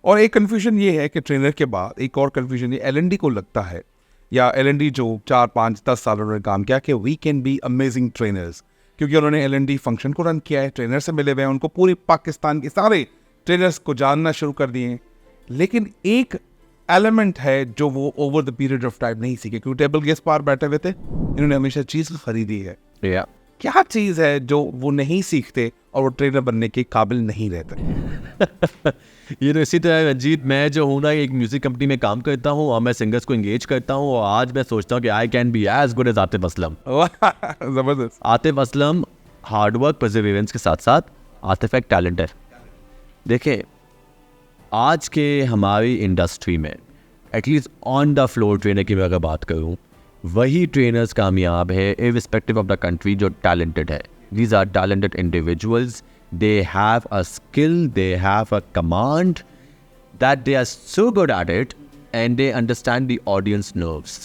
और एक कन्फ्यूजन ये है कि ट्रेनर के बाद एक और कन्फ्यूजन ये एल को लगता है, या एल जो 4-5-10 साल उन्होंने काम किया, कि we can be amazing trainers, क्योंकि उन्होंने एल फंक्शन को रन किया है, ट्रेनर से मिले हुए हैं, उनको पूरे पाकिस्तान के सारे ट्रेनर्स को जानना शुरू कर दिए हैं। लेकिन एक एलिमेंट है जो वो over the period of time नहीं सीखे, क्योंकि टेबल गेस्ट पार बैठे हुए थे, इन्होंने हमेशा चीज़ खरीदी है। क्या चीज़ है जो वो नहीं सीखते और वो ट्रेनर बनने के काबिल नहीं रहते? ये तो इसी तरह रंजीत, मैं जो हूँ ना, एक म्यूजिक कंपनी में काम करता हूँ और मैं सिंगर्स को एंगेज करता हूँ, और आज मैं सोचता हूँ कि I can be as good as Atif Aslam. जबरदस्त। आतिफ असलम हार्डवर्क परसिवियरेंस के साथ साथ आतिफ एक टैलेंट है। देखिए, आज के हमारी इंडस्ट्री में at least on the floor trainer की मैं अगर बात करूँ, वही ट्रेनर्स कामयाब है इर्रिस्पेक्टिव ऑफ द कंट्री जो टैलेंटेड है। These are talented individuals, they have a skill, they have a command that they are so good at it, and they understand the audience nerves.